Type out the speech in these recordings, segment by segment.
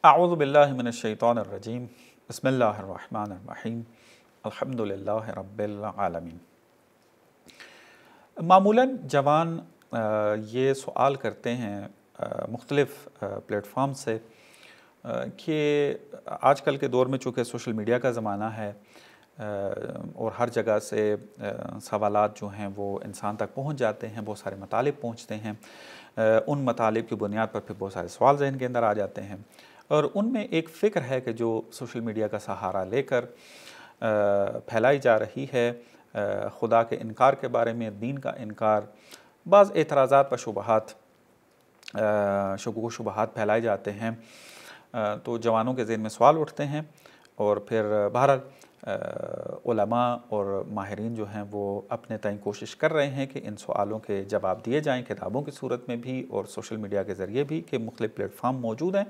अऊज़ु बिल्लाहि मिनश्शैतानिर्रजीम बिस्मिल्लाहिर्रहमानिर्रहीम अल्हम्दुलिल्लाहि रब्बिल आलमीन। मामूलन जवान ये सवाल करते हैं मुख्तलिफ़ प्लेटफॉर्म से कि आजकल के दौर में चूँकि सोशल मीडिया का ज़माना है और हर जगह से सवालात जो हैं वो इंसान तक पहुंच जाते हैं, बहुत सारे मतालिब पहुंचते हैं। उन मतालिब की बुनियाद पर फिर बहुत सारे सवाल ज़हन के अंदर आ जाते हैं और उनमें एक फ़िक्र है कि जो सोशल मीडिया का सहारा लेकर फैलाई जा रही है, खुदा के इनकार के बारे में, दीन का इनकार, बाज़ एतराज़ात व शुबहात शुबह व शुबहात फैलाए जाते हैं, तो जवानों के ज़हन में सवाल उठते हैं और फिर बहरहाल उलमा और माहिरीन जो हैं वो अपने तय कोशिश कर रहे हैं कि इन सवालों के जवाब दिए जाएं, किताबों की सूरत में भी और सोशल मीडिया के ज़रिए भी, कि मुख्तलिफ़ प्लेटफार्म मौजूद हैं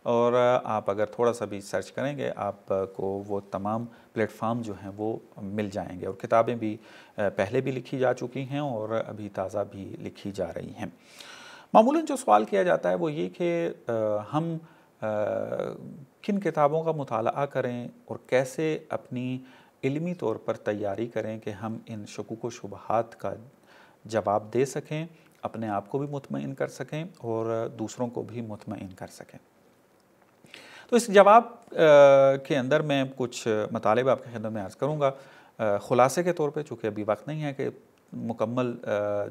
और आप अगर थोड़ा सा भी सर्च करेंगे आपको वो तमाम प्लेटफार्म जो हैं वो मिल जाएंगे। और किताबें भी पहले भी लिखी जा चुकी हैं और अभी ताज़ा भी लिखी जा रही हैं। मामूलन जो सवाल किया जाता है वो ये कि हम किन किताबों का मुताला करें और कैसे अपनी इल्मी तौर पर तैयारी करें कि हम इन शकूक व शुबहात का जवाब दे सकें, अपने आप को भी मुतमईन कर सकें और दूसरों को भी मुतमईन कर सकें। तो इस जवाब के अंदर मैं कुछ मतालिब आपकी खिदमत में अर्ज़ करूँगा ख़ुलासे के तौर पे, चूँकि अभी वक्त नहीं है कि मुकम्मल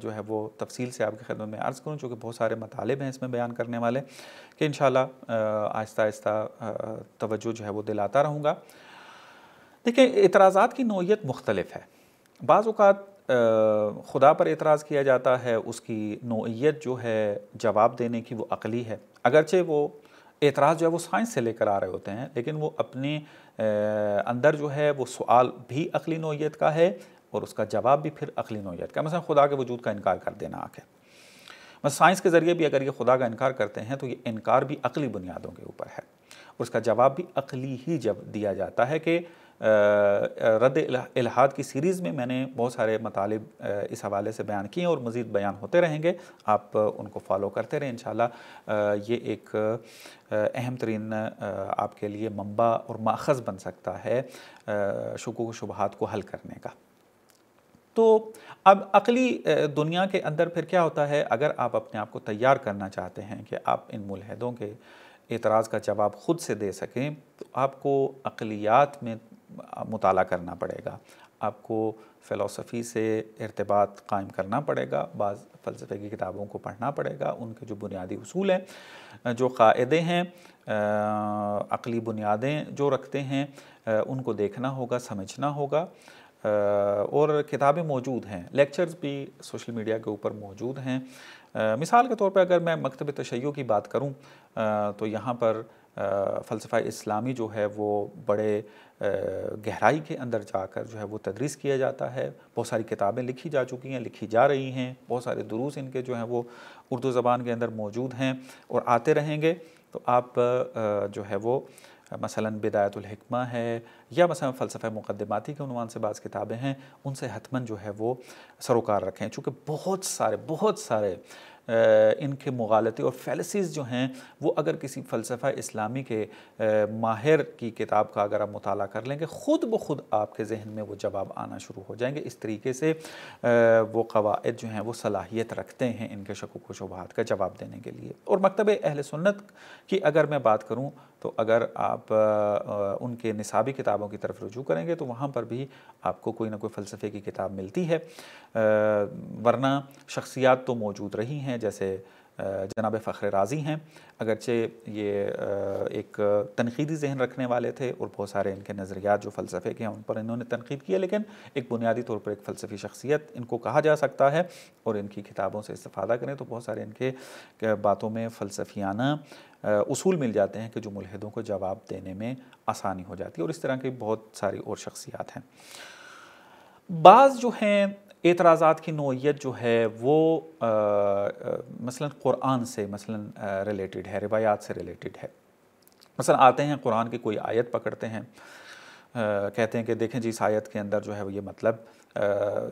जो है वो तफसील से आपकी खिदमत में अर्ज़ करूँ, चूँकि बहुत सारे मतालिब हैं इसमें बयान करने वाले, कि इंशाअल्लाह आहिस्ता आहिस्ता तवज्जो जो है वो दिलाता रहूँगा। देखिए, एतराज़ात की नौइयत मुख्तलिफ़ है। बाज़ औक़ात खुदा पर एतराज़ किया जाता है, उसकी नौइयत जो है जवाब देने की वो अक़ली है, अगरचे वो एतराज़ जो है वो साइंस से लेकर आ रहे होते हैं, लेकिन वो अपने अंदर जो है वो सवाल भी अक़ली नौइयत का है और उसका जवाब भी फिर अक़ली नौइयत का। मसलन खुदा के वजूद का इनकार कर देना आके, बस साइंस के ज़रिए भी अगर ये खुदा का इनकार करते हैं तो ये इनकार भी अक़ली बुनियादों के ऊपर है और उसका जवाब भी अक़ली ही जब दिया जाता है। कि रद्द इल्हाद की सीरीज़ में मैंने बहुत सारे मतालिब इस हवाले से बयान किए और मज़ीद बयान होते रहेंगे, आप उनको फॉलो करते रहें। इंशाअल्लाह ये एक अहम तरीन आपके लिए मंबा और माख़ज़ बन सकता है शकूक व शुबहात को हल करने का। तो अब अक़ली दुनिया के अंदर फिर क्या होता है, अगर आप अपने आप को तैयार करना चाहते हैं कि आप इन मुल्हिदों के एतराज़ का जवाब ख़ुद से दे सकें, तो आपको अक़लियात में मुताला करना पड़ेगा, आपको फ़िलासफ़ी से इर्तिबात कायम करना पड़ेगा, बाज़ फ़लसफ़े की किताबों को पढ़ना पड़ेगा, उनके जो बुनियादी उसूल हैं, जो क़ाइदे हैं, अक़ली बुनियादें जो रखते हैं, उनको देखना होगा, समझना होगा। और किताबें मौजूद हैं, लेक्चर्स भी सोशल मीडिया के ऊपर मौजूद हैं। मिसाल के तौर पे अगर मैं मकतब तशय्युअ की बात करूं तो यहाँ पर फ़लसफ़ा इस्लामी जो है वो बड़े गहराई के अंदर जाकर जो है वो तदरीस किया जाता है। बहुत सारी किताबें लिखी जा चुकी हैं, लिखी जा रही हैं, बहुत सारे दुरूस इनके जो हैं वो उर्दू ज़बान के अंदर मौजूद हैं और आते रहेंगे। तो आप जो है वो मसलन बिदायतुल हिकमा है या मसलन फ़लसफ़ा मुक़द्दिमाती के उन्वान से बाज़ किताबें हैं, उनसे हतमन जो है वो सरोकार रखें, चूँकि बहुत सारे इनके मुग़ालते और फ़ैलेसीज़ जो हैं वो अगर किसी फ़लसफ़ा इस्लामी के माहिर की किताब का अगर आप मुताला कर लेंगे, ख़ुद ब ख़ुद आपके ज़हन में वो जवाब आना शुरू हो जाएंगे। इस तरीके से वो क़वाइद जो हैं वो सलाहियत रखते हैं इनके शकूक व शुबहात का जवाब देने के लिए। और मकतब अहले सुन्नत की अगर मैं बात करूँ तो अगर आप उनके निसाबी किताबों की तरफ रुजू करेंगे तो वहाँ पर भी आपको कोई ना कोई फ़लसफ़े की किताब मिलती है, वरना शख्सियात तो मौजूद रही हैं, जैसे जनाब फ़ख्र राज़ी हैं, अगरचे ये एक तनक़ीदी ज़हन रखने वाले थे और बहुत सारे इनके नज़रियात जो फ़लसफ़े के हैं उन पर इन्होंने तनक़ीद किया, लेकिन एक बुनियादी तौर पर एक फ़लसफ़ी शख्सियत इनको कहा जा सकता है। और इनकी किताबों से इस्तिफ़ादा करें तो बहुत सारे इनके बातों में फ़लसफ़ियाना उसूल मिल जाते हैं कि जो मुल्हिदों को जवाब देने में आसानी हो जाती है। और इस तरह की बहुत सारी और शख्सियात हैं। बाज़ जो हैं एतराज़ात की नौइयत जो है वो मसलन क़ुरान से मसलन रिलेटेड है, रिवायात से रिलेटेड है। मसलन आते हैं कुरान की कोई आयत पकड़ते हैं, कहते हैं कि देखें जी इस आयत के अंदर जो है वो ये मतलब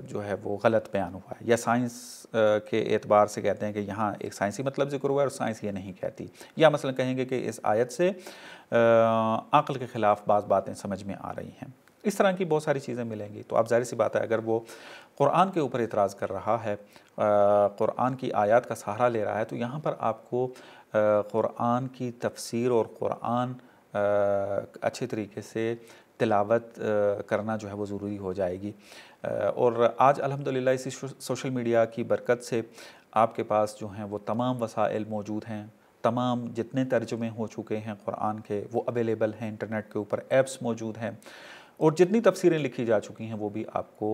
जो है वो गलत बयान हुआ है, या साइंस के एतबार से कहते हैं कि यहाँ एक साइंसी मतलब ज़िक्र हुआ है और साइंस ये नहीं कहती, या मसलन कहेंगे कि इस आयत से अक़ल के ख़िलाफ़ बाज़ बातें समझ में आ रही हैं। इस तरह की बहुत सारी चीज़ें मिलेंगी। तो अब ज़ाहिर सी बात है अगर वो कुरान के ऊपर इतराज़ कर रहा है, कुरान की आयत का सहारा ले रहा है, तो यहाँ पर आपको कुरान की तफसीर और कुरान अच्छे तरीके से तिलावत करना जो है वो ज़रूरी हो जाएगी। और आज अल्हम्दुलिल्लाह इसी सोशल मीडिया की बरकत से आपके पास जो हैं वो तमाम वसाइल मौजूद हैं, तमाम जितने तर्जुमे हो चुके हैं कुरान के वो अवेलेबल हैं, इंटरनेट के ऊपर ऐप्स मौजूद हैं, और जितनी तफसीरें लिखी जा चुकी हैं वो भी आपको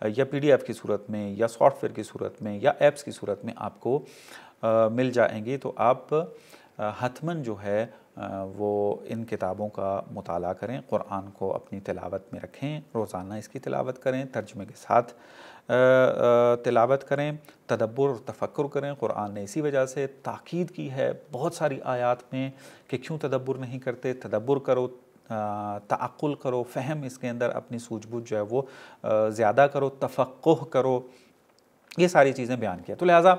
या PDF की सूरत में या सॉफ्टवेयर की सूरत में या ऐप्स की सूरत में आपको मिल जाएंगी। तो आप हतमन जो है वो इन किताबों का मुताला करें, कुरान को अपनी तिलावत में रखें, रोज़ाना इसकी तिलावत करें, तर्जुमे के साथ तिलावत करें, तदब्बुर और तफक्कुर करें। कुरान ने इसी वजह से ताकीद की है बहुत सारी आयात में कि क्यों तदब्बुर नहीं करते, तदब्बुर करो, तअक्कुल करो, फ़हम इसके अंदर अपनी सूझबूझ जो है वो ज़्यादा करो, तफ़क्कुह करो, ये सारी चीज़ें बयान किया। तो लिहाजा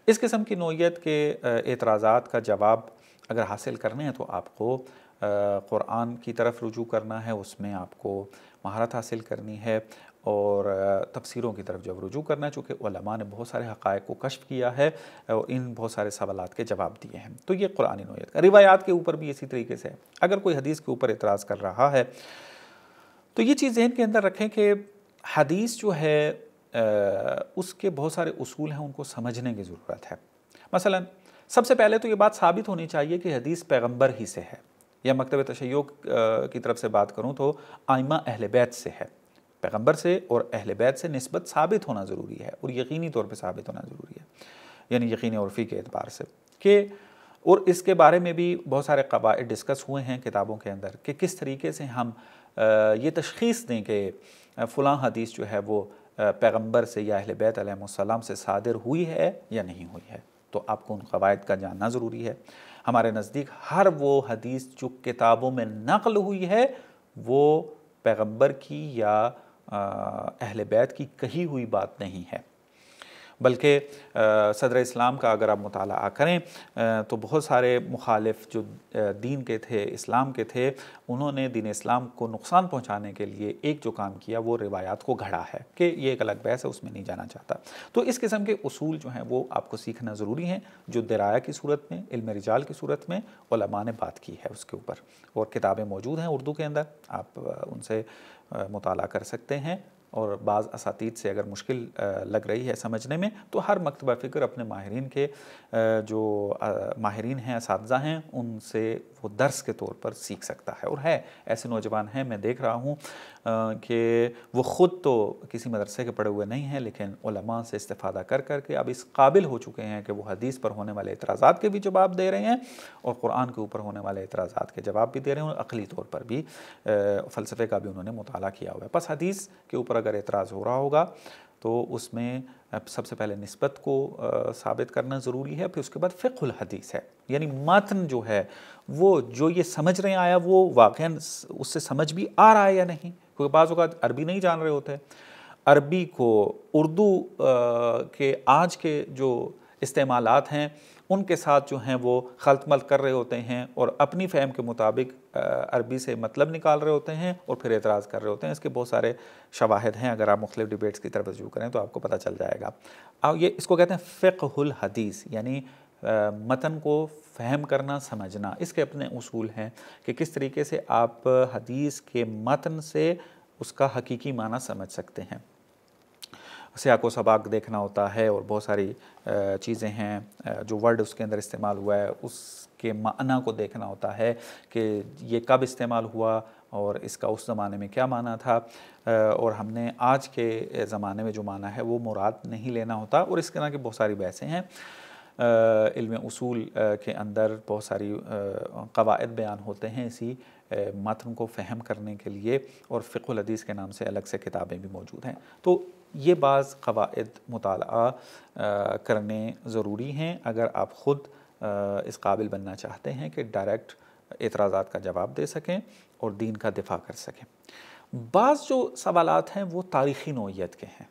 इस किस्म की नौइयत के एतराज़ात का जवाब अगर हासिल करने हैं तो आपको कुरान की तरफ रुजू करना है, उसमें आपको महारत हासिल करनी है और तफसीरों की तरफ जब रुजू करना है, चूँकि उलमा ने बहुत सारे हक़ाइक़ को कश्फ किया है और इन बहुत सारे सवालात के जवाब दिए हैं। तो ये कुरानी नौइयत का। रिवायात के ऊपर भी इसी तरीके से है। अगर कोई हदीस के ऊपर एतराज़ कर रहा है तो ये चीज़ ज़हन के अंदर रखें कि हदीस जो है उसके बहुत सारे उसूल हैं, उनको समझने की ज़रूरत है। मसलन सबसे पहले तो ये बात साबित होनी चाहिए कि हदीस पैगंबर ही से है, या मकतब तशय्युअ की तरफ से बात करूँ तो आइमा अहले बैत से है। पैगंबर से और अहले बैत से निस्बत साबित होना ज़रूरी है और यकीनी तौर पे साबित होना ज़रूरी है, यानी यकीनी उर्फ़ी के एतबार से कि, और इसके बारे में भी बहुत सारे क़वाइद डिस्कस हुए हैं किताबों के अंदर कि किस तरीके से हम ये तशख़ीस दें कि फ़लाँ हदीस जो है वो पैगंबर से या अहले बैत अलैहिस्सलाम से सादिर हुई है या नहीं हुई है। तो आपको उन क़वाइद का जानना ज़रूरी है। हमारे नज़दीक हर वो हदीस जो किताबों में नक़ल हुई है वो पैगंबर की या अहले बैत की कही हुई बात नहीं है, बल्कि सदर इस्लाम का अगर आप मुताला करें तो बहुत सारे मुखालिफ जो दीन के थे, इस्लाम के थे, उन्होंने दीन इस्लाम को नुकसान पहुंचाने के लिए एक जो काम किया वो रिवायात को घड़ा है कि ये एक अलग बहस है, उसमें नहीं जाना चाहता। तो इस किस्म के उसूल जो हैं वो आपको सीखना ज़रूरी हैं, जो दराया की सूरत में, इल्म रिजाल की सूरत में उलमा ने बात की है उसके ऊपर, और किताबें मौजूद हैं उर्दू के अंदर, आप उनसे मुताला कर सकते हैं। और बाज़ असातीद से अगर मुश्किल लग रही है समझने में तो हर मकतबा फ़िक्र अपने माहिरीन के जो माहिरीन हैं, असातिज़ा हैं, उनसे वो दर्स के तौर पर सीख सकता है। और है ऐसे नौजवान हैं, मैं देख रहा हूँ कि वो ख़ुद तो किसी मदरसे के पढ़े हुए नहीं हैं, लेकिन उलमा से इस्तिफ़ादा कर कर के अब इस काबिल हो चुके हैं कि वो हदीस पर होने वाले एतराज़ात के भी जवाब दे रहे हैं और कुरान के ऊपर होने वाले एतराज़ात के जवाब भी दे रहे हैं, और अक़ली तौर पर भी फ़लसफ़े का भी उन्होंने मुताला किया हुआ है। बस हदीस के ऊपर अगर एतराज़ हो रहा होगा तो उसमें सबसे पहले निस्बत को साबित करना ज़रूरी है, फिर उसके बाद फ़िक़्हुल हदीस है, यानी मतन जो है वो जो ये समझ रहे आया वो वाक़ईन उससे समझ भी आ रहा है या नहीं, क्योंकि बाज़ औक़ात अरबी नहीं जान रहे होते, अरबी को उर्दू के आज के जो इस्तेमालात हैं उनके साथ जो हैं वो खल्त-मल्त कर रहे होते हैं और अपनी फ़हम के मुताबिक अरबी से मतलब निकाल रहे होते हैं और फिर एतराज़ कर रहे होते हैं। इसके बहुत सारे शवाहिद हैं, अगर आप मुख्तलिफ़ डिबेट्स की तरफ रुजू करें तो आपको पता चल जाएगा। अब ये इसको कहते हैं फ़िक़्हुल हदीस, यानी मतन को फ़हम करना, समझना। इसके अपने उसूल हैं कि किस तरीके से आप हदीस के मतन से उसका हकीकी माना समझ सकते हैं। सियाक़ व सबाक़ देखना होता है और बहुत सारी चीज़ें हैं, जो वर्ड उसके अंदर इस्तेमाल हुआ है उसके माना को देखना होता है कि ये कब इस्तेमाल हुआ और इसका उस ज़माने में क्या माना था, और हमने आज के ज़माने में जो माना है वो मुराद नहीं लेना होता। और इस तरह की बहुत सारी बहसें हैं। इल्म उसूल के अंदर बहुत सारी क़वाइद बयान होते हैं इसी मतन को फ़हम करने के लिए, और फ़िक़्हुल हदीस के नाम से अलग से किताबें भी मौजूद हैं। तो ये बाज़ क़वाइद मुताला करने ज़रूरी हैं अगर आप ख़ुद इस काबिल बनना चाहते हैं कि डायरेक्ट एतराज़ात का जवाब दे सकें और दीन का दिफा कर सकें। बाज़ जो सवालात हैं वो तारीख़ी नौइयत के हैं,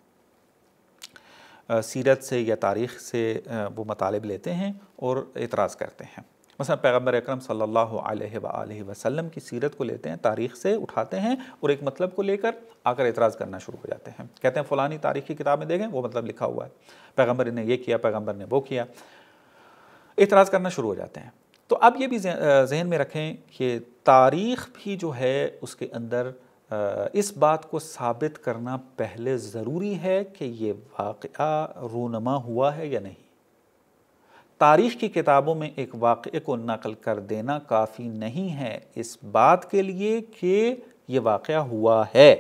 सीरत से या तारीख़ से वो मतालिब लेते हैं और एतराज़ करते हैं। मसलन पैगम्बर अकरम सल्लल्लाहु अलैहि वसल्लम की सीरत को लेते हैं, तारीख़ से उठाते हैं और एक मतलब को लेकर आकर एतराज़ करना शुरू हो जाते हैं। कहते हैं फ़लानी तारीख़ की किताब में देखें वो मतलब लिखा हुआ है, पैगम्बर ने ये किया, पैगम्बर ने वो किया, एतराज़ करना शुरू हो जाते हैं। तो अब ये भी ज़हन में रखें कि तारीख़ भी जो है उसके अंदर इस बात को साबित करना पहले ज़रूरी है कि ये वाक़या रूनमा हुआ है या नहीं। तारीख़ की किताबों में एक वाक़ये को नक़ल कर देना काफ़ी नहीं है इस बात के लिए कि ये वाक़या हुआ है,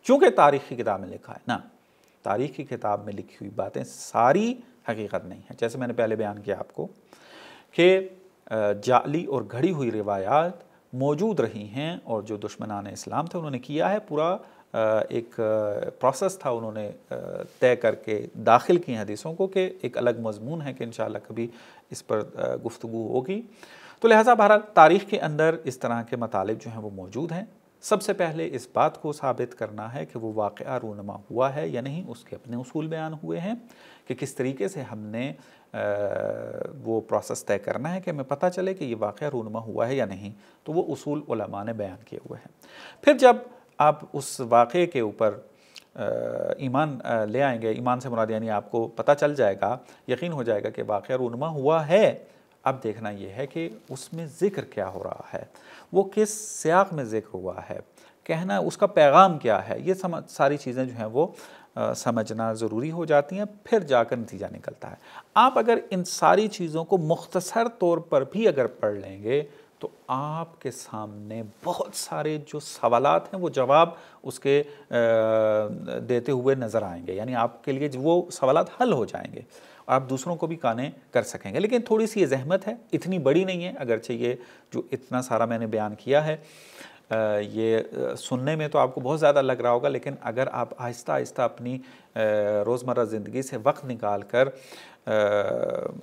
क्योंकि तारीख़ की किताब में लिखा है ना। तारीख़ की किताब में लिखी हुई बातें सारी हकीकत नहीं है। जैसे मैंने पहले बयान किया आपको कि जाली और घड़ी हुई रिवायात मौजूद रही हैं और जो दुश्मनान इस्लाम थे उन्होंने किया है, पूरा एक प्रोसेस था, उन्होंने तय करके दाखिल की हदीसों को कि एक अलग मज़मून है कि इंशाअल्लाह कभी इस पर गुफ्तगू होगी। तो लिहाजा बहरहाल तारीख़ के अंदर इस तरह के मतालिब जो हैं वो मौजूद हैं। सबसे पहले इस बात को साबित करना है कि वो वाक़या रूनमा हुआ है या नहीं, उसके अपने उसूल बयान हुए हैं कि किस तरीके से हमने वो प्रोसेस तय करना है कि हमें पता चले कि ये वाक़या रूनमा हुआ है या नहीं। तो वो उसूल उलमा ने बयान किए हुए हैं। फिर जब आप उस वाक़े के ऊपर ईमान ले आएंगे, ईमान से मुराद यानी आपको पता चल जाएगा, यकीन हो जाएगा कि वाक़या रूनमा हुआ है। अब देखना यह है कि उसमें ज़िक्र क्या हो रहा है, वो किस सियाक़ में ज़िक्र हुआ है, कहना उसका पैगाम क्या है, ये सारी चीज़ें जो हैं वो समझना ज़रूरी हो जाती हैं, फिर जाकर नतीजा निकलता है। आप अगर इन सारी चीज़ों को मुख्तसर तौर पर भी अगर पढ़ लेंगे तो आपके सामने बहुत सारे जो सवालात हैं वो जवाब उसके देते हुए नज़र आएंगे, यानी आपके लिए वो सवालात हल हो जाएंगे, आप दूसरों को भी काने कर सकेंगे। लेकिन थोड़ी सी ये ज़हमत है, इतनी बड़ी नहीं है, अगरचे ये जो इतना सारा मैंने बयान किया है ये सुनने में तो आपको बहुत ज़्यादा लग रहा होगा, लेकिन अगर आप आहिस्ता आहिस्ता अपनी रोज़मर्रा ज़िंदगी से वक्त निकाल कर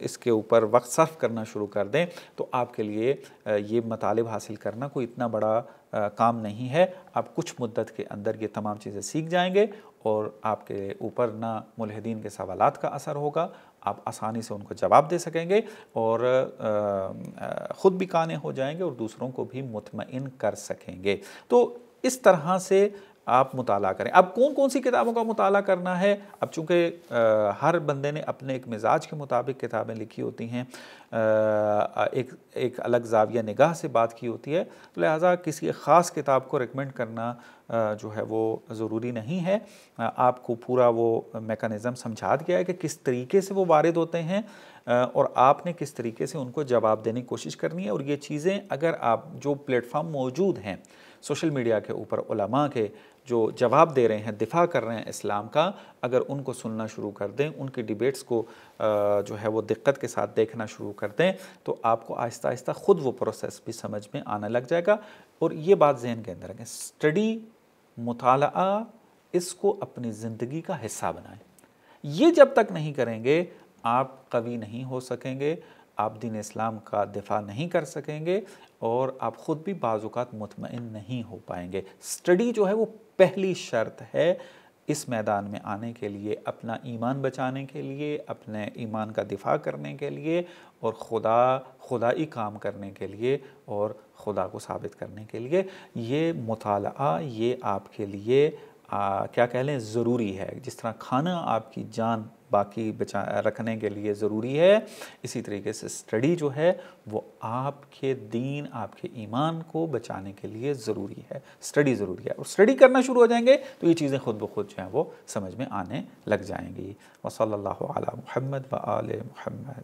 इसके ऊपर वक्त सर्फ करना शुरू कर दें तो आपके लिए ये मतालिब हासिल करना कोई इतना बड़ा काम नहीं है। आप कुछ मुद्दत के अंदर ये तमाम चीज़ें सीख जाएंगे और आपके ऊपर ना मुल्हिदीन के सवालात का असर होगा, आप आसानी से उनको जवाब दे सकेंगे और ख़ुद भी काने हो जाएंगे और दूसरों को भी मुतमईन कर सकेंगे। तो इस तरह से आप मुताला करें। अब कौन कौन सी किताबों का मुताला करना है, अब चूँकि हर बंदे ने अपने एक मिजाज के मुताबिक किताबें लिखी होती हैं, एक अलग ज़ाविया निगाह से बात की होती है, तो लिहाजा किसी ख़ास किताब को रिकमेंड करना जो है वो ज़रूरी नहीं है। आपको पूरा वो मेकानिज़म समझा दिया है कि किस तरीके से वो वारिद होते हैं और आपने किस तरीके से उनको जवाब देने की कोशिश करनी है। और ये चीज़ें अगर आप जो प्लेटफॉर्म मौजूद हैं सोशल मीडिया के ऊपर उलमा के जो जवाब दे रहे हैं, दिफा कर रहे हैं इस्लाम का, अगर उनको सुनना शुरू कर दें, उनकी डिबेट्स को जो है वो दिक्कत के साथ देखना शुरू कर दें, तो आपको आहिस्ता आहिस्ता ख़ुद वो प्रोसेस भी समझ में आने लग जाएगा। और ये बात जहन के अंदर रखें, स्टडी, मुताला, इसको अपनी ज़िंदगी का हिस्सा बनाएं। ये जब तक नहीं करेंगे आप कवी नहीं हो सकेंगे, आप दीन इस्लाम का दिफा नहीं कर सकेंगे और आप ख़ुद भी बाज़-औक़ात मुतमईन नहीं हो पाएंगे। स्टडी जो है वो पहली शर्त है इस मैदान में आने के लिए, अपना ईमान बचाने के लिए, अपने ईमान का दिफा करने के लिए और खुदाई काम करने के लिए और खुदा को साबित करने के लिए। ये मुताला ये आपके लिए क्या कह लें ज़रूरी है। जिस तरह खाना आपकी जान बाकी बचा रखने के लिए ज़रूरी है, इसी तरीके से स्टडी जो है वो आपके दीन, आपके ईमान को बचाने के लिए ज़रूरी है। स्टडी ज़रूरी है और स्टडी करना शुरू हो जाएंगे तो ये चीज़ें ख़ुद ब खुद जो हैं वो समझ में आने लग जाएंगी। वसल्लल्लाहु अला मुहम्मद व आले मुहम्मद।